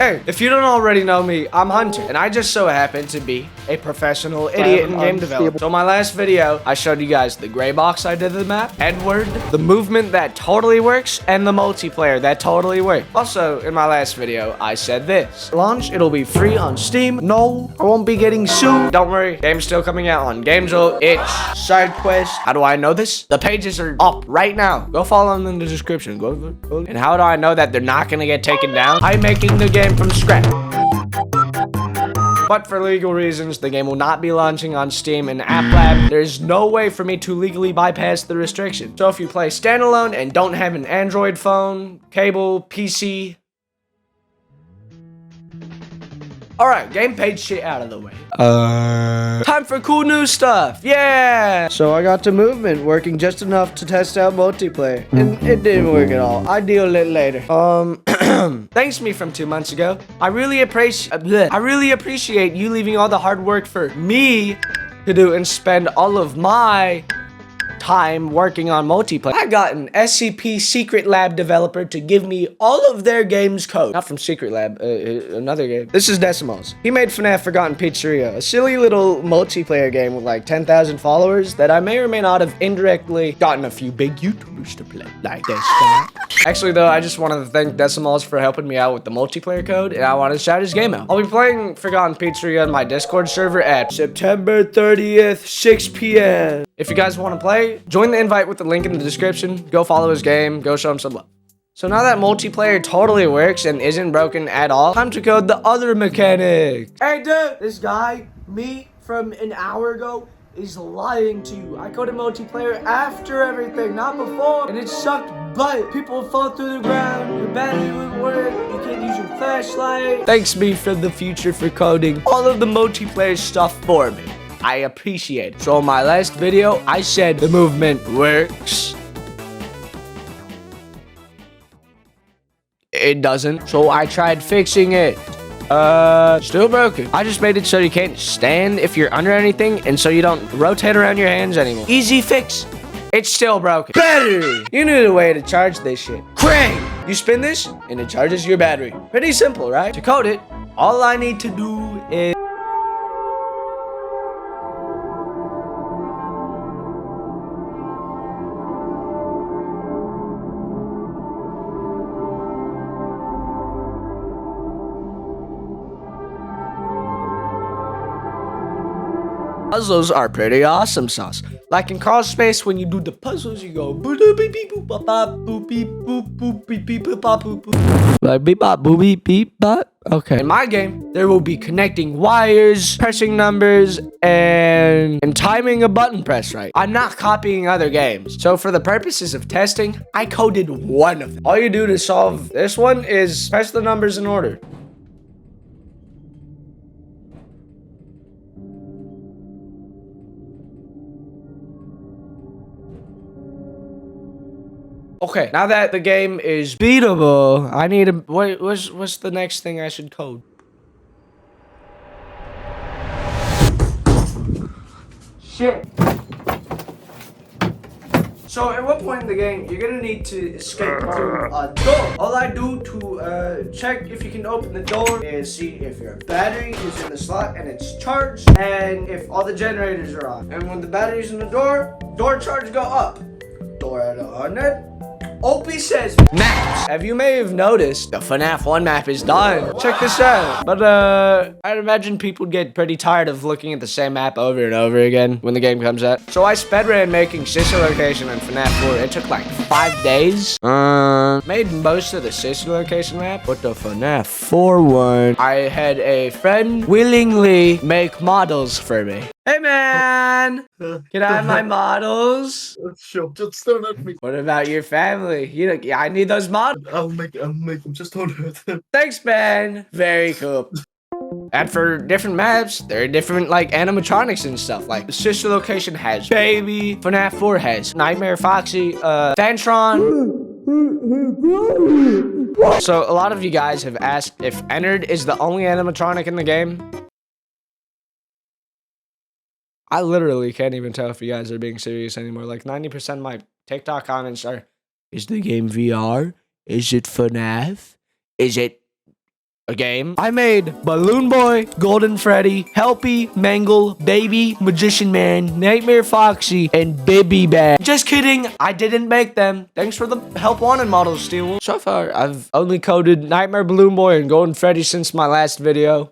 Hey, if you don't already know me, I'm Hunter, and I just so happen to be a professional idiot in game development. So in my last video, I showed you guys the gray box I did of the map, Edward, the movement that totally works, and the multiplayer that totally works. Also, in my last video, I said this. Launch, it'll be free on Steam. No, I won't be getting sued. Don't worry, game's still coming out on Gamezone, itch, side quest. How do I know this? The pages are up right now. Go follow them in the description. Go. And how do I know that they're not gonna get taken down? I'm making the game from scratch. But for legal reasons, the game will not be launching on Steam and App Lab. There's no way for me to legally bypass the restriction. So if you play standalone and don't have an Android phone, cable, PC... Alright, game page shit out of the way. Time for cool new stuff. Yeah! So I got the movement working just enough to test out multiplayer. And it didn't work at all. I'll deal with it later. Thanks me from 2 months ago. I really appreciate you leaving all the hard work for me to do and spend all of my time working on multiplayer. I got an SCP Secret Lab developer to give me all of their game's code. Not from Secret Lab, another game. This is Decimalis. He made FNaF Forgotten Pizzeria, a silly little multiplayer game with like 10,000 followers that I may or may not have indirectly gotten a few big YouTubers to play. Like this guy. Actually though, I just wanted to thank Decimalis for helping me out with the multiplayer code, and I want to shout his game out. I'll be playing Forgotten Pizzeria on my Discord server at September 30th, 6 p.m. If you guys want to play, join the invite with the link in the description. Go follow his game. Go show him some love. So now that multiplayer totally works and isn't broken at all, time to code the other mechanic. Hey dude, this guy, me from an hour ago, is lying to you. I coded multiplayer after everything, not before. And it sucked butt. People fall through the ground. Your battery wouldn't work. You can't use your flashlight. Thanks me from the future for coding all of the multiplayer stuff for me. I appreciate it. So in my last video, I said the movement works. It doesn't. So I tried fixing it. Still broken. I just made it so you can't stand if you're under anything and so you don't rotate around your hands anymore. Easy fix. It's still broken. Battery. You need a way to charge this shit. Crank. You spin this and it charges your battery. Pretty simple, right? To code it, all I need to do is... Puzzles are pretty awesome sauce. Like in Crawl Space, when you do the puzzles, you go boop beep beep boop bop bop boop beep boop boop beep beep boop bop boop boop. Like beep bop boop beep beep bop. Okay. In my game, there will be connecting wires, pressing numbers, and timing a button press right. I'm not copying other games. So for the purposes of testing, I coded one of them. All you do to solve this one is press the numbers in order. Okay, now that the game is beatable, I need a... What's the next thing I should code? Shit. So at what point in the game, you're gonna need to escape through a door. All I do to check if you can open the door is see if your battery is in the slot and it's charged, and if all the generators are on. And when the battery's in the door charge go up. Door at 100. OP says maps. You may have noticed the FNaF 1 map is done. Check this out. But I'd imagine people get pretty tired of looking at the same map over and over again when the game comes out. So I sped ran making sister location on FNaF 4. It took like 5 days. Made most of the sister location map, but the FNaF 4 one, I had a friend willingly make models for me. Hey man, can I have my models? Sure, just don't at me. What about your family? I need those models. I'll make them. Just don't hurt them. Thanks, man. Very cool. And for different maps, there are different like animatronics and stuff. Like the sister location has Baby, FNaF 4 has Nightmare Foxy, Fantron. So a lot of you guys have asked if Ennard is the only animatronic in the game. I literally can't even tell if you guys are being serious anymore. Like 90% of my TikTok comments are, is the game VR? Is it FNaF? Is it a game? I made Balloon Boy, Golden Freddy, Helpy, Mangle, Baby, Magician Man, Nightmare Foxy, and Bibby Bag. Just kidding, I didn't make them. Thanks for the help wanted models, Steel. So far, I've only coded Nightmare Balloon Boy and Golden Freddy since my last video.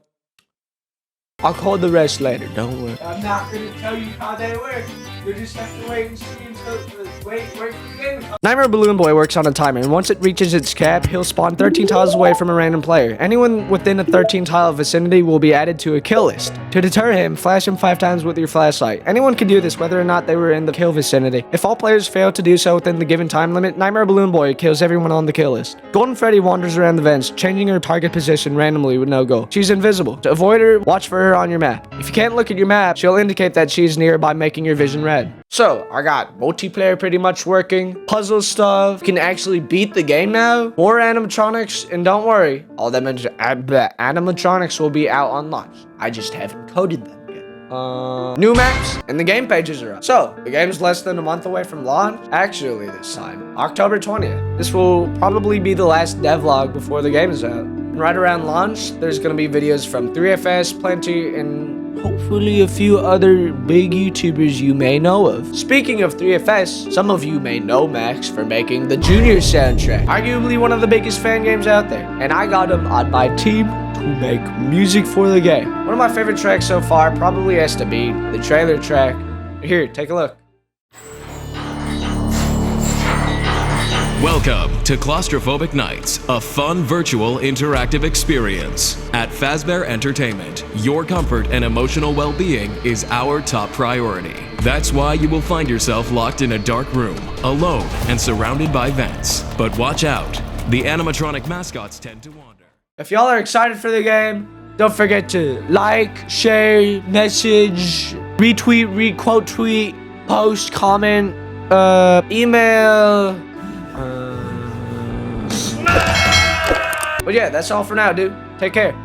I'll code the rest later, don't worry. I'm not gonna tell you how they work. You just have to wait and see until wait for the game. Nightmare Balloon Boy works on a timer, and once it reaches its cap, he'll spawn 13 tiles away from a random player. Anyone within a 13 tile vicinity will be added to a kill list. To deter him, flash him 5 times with your flashlight. Anyone can do this whether or not they were in the kill vicinity. If all players fail to do so within the given time limit, Nightmare Balloon Boy kills everyone on the kill list. Golden Freddy wanders around the vents, changing her target position randomly with no goal. She's invisible. To avoid her, watch for her on your map. If you can't look at your map, she'll indicate that she's near by making your vision red. So, I got multiplayer pretty much working, puzzle stuff, can actually beat the game now, more animatronics, and don't worry, all them animatronics will be out on launch. I just haven't coded them yet. New maps, and the game pages are up. So, the game's less than a month away from launch. Actually, this time, October 20th. This will probably be the last devlog before the game is out. And right around launch, there's gonna be videos from 3FS, Plenty, and hopefully a few other big YouTubers you may know of. Speaking of 3FS, some of you may know Max for making the Junior soundtrack, arguably one of the biggest fan games out there, and I got him on my team to make music for the game. One of my favorite tracks so far probably has to be the trailer track. Here, take a look. Welcome to Claustrophobic Nights, a fun virtual interactive experience. At Fazbear Entertainment, your comfort and emotional well-being is our top priority. That's why you will find yourself locked in a dark room, alone and surrounded by vents. But watch out, the animatronic mascots tend to wander. If y'all are excited for the game, don't forget to like, share, message, retweet, requote tweet, post, comment, email. But yeah, that's all for now, dude. Take care.